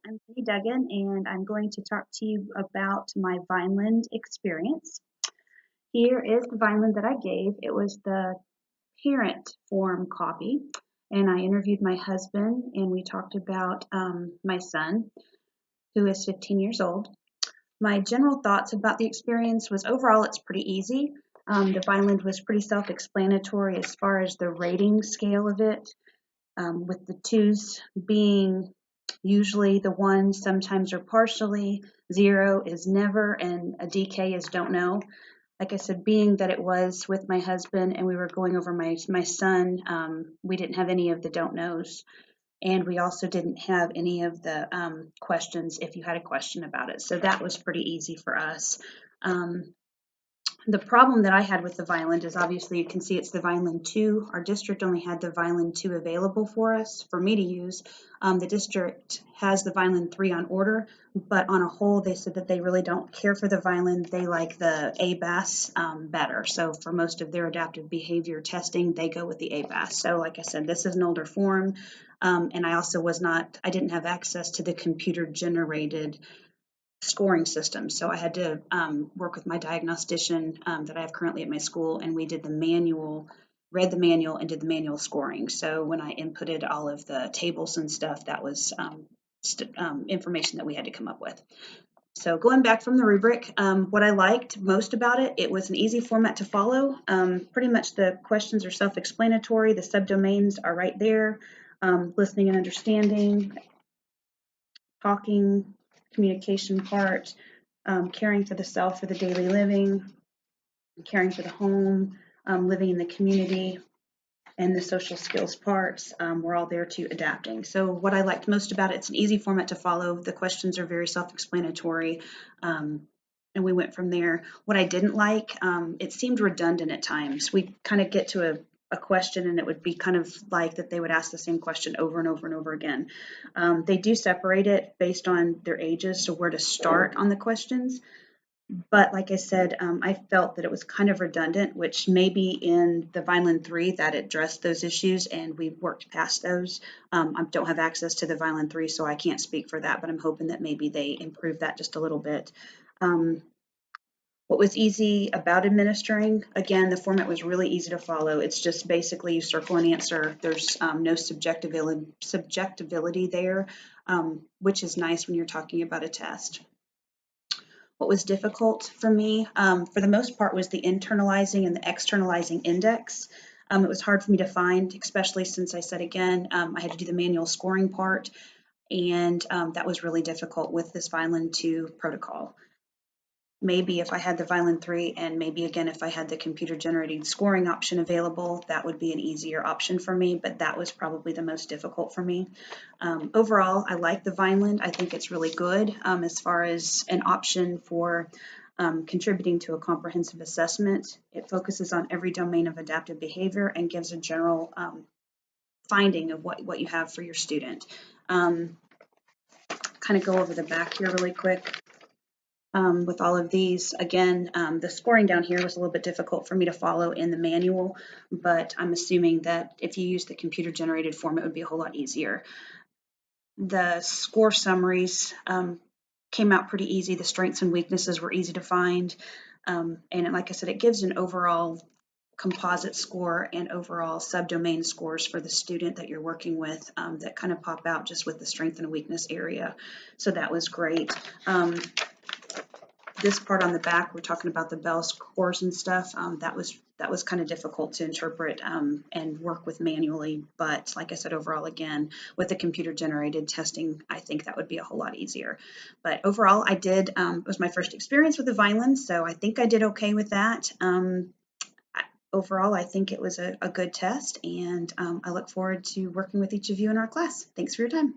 I'm Duggin, and I'm going to talk to you about my Vineland experience. Here is the Vineland that I gave. It was the parent form copy, and I interviewed my husband, and we talked about my son, who is 15 years old. My general thoughts about the experience was overall it's pretty easy. The Vineland was pretty self-explanatory as far as the rating scale of it, with the twos being usually the ones sometimes are partially, zero is never, and a DK is don't know. Like I said, being that it was with my husband and we were going over my son, we didn't have any of the don't knows. And we also didn't have any of the questions if you had a question about it. So that was pretty easy for us. Um, the problem that I had with the Vineland is obviously you can see it's the Vineland 2. Our district only had the Vineland 2 available for us, for me to use. The district has the Vineland 3 on order, but on a whole, they said that they really don't care for the Vineland. They like the ABAS better. So for most of their adaptive behavior testing, they go with the ABAS. So like I said, this is an older form, and I didn't have access to the computer generated scoring system. So I had to work with my diagnostician that I have currently at my school, and we did the manual, read the manual, and did the manual scoring. So when I inputted all of the tables and stuff, that was information that we had to come up with. So going back from the rubric, what I liked most about it, it was an easy format to follow. Pretty much the questions are self-explanatory. The subdomains are right there. Listening and understanding, talking, communication part, caring for the self for the daily living, caring for the home, living in the community, and the social skills parts were all there too, adapting. So what I liked most about it, it's an easy format to follow. The questions are very self-explanatory. And we went from there. What I didn't like, it seemed redundant at times. We kind of get to a question and it would be kind of like that they would ask the same question over and over and over again. They do separate it based on their ages, so where to start on the questions. But like I said, I felt that it was kind of redundant, which maybe in the Vineland 3 that addressed those issues and we worked past those. I don't have access to the Vineland 3, so I can't speak for that, but I'm hoping that maybe they improve that just a little bit. What was easy about administering, again, the format was really easy to follow. It's just basically you circle an answer. There's no subjectivity there, which is nice when you're talking about a test. What was difficult for me, for the most part, was the internalizing and the externalizing index. It was hard for me to find, especially since I said again, I had to do the manual scoring part, and that was really difficult with this Vineland 2 protocol. Maybe if I had the Vineland 3 and maybe again if I had the computer generated scoring option available, that would be an easier option for me, but that was probably the most difficult for me. Overall, I like the Vineland. I think it's really good as far as an option for contributing to a comprehensive assessment. It focuses on every domain of adaptive behavior and gives a general finding of what you have for your student. Kind of go over the back here really quick. With all of these. Again, the scoring down here was a little bit difficult for me to follow in the manual, but I'm assuming that if you use the computer generated form, it would be a whole lot easier. The score summaries came out pretty easy. The strengths and weaknesses were easy to find. And like I said, it gives an overall composite score and overall subdomain scores for the student that you're working with that kind of pop out just with the strength and weakness area. So that was great. This part on the back, we're talking about the Bell scores and stuff. That was kind of difficult to interpret and work with manually. But like I said, overall, again, with the computer generated testing, I think that would be a whole lot easier. But overall, I did, it was my first experience with the Vineland, so I think I did okay with that. Overall, I think it was a good test, and I look forward to working with each of you in our class. Thanks for your time.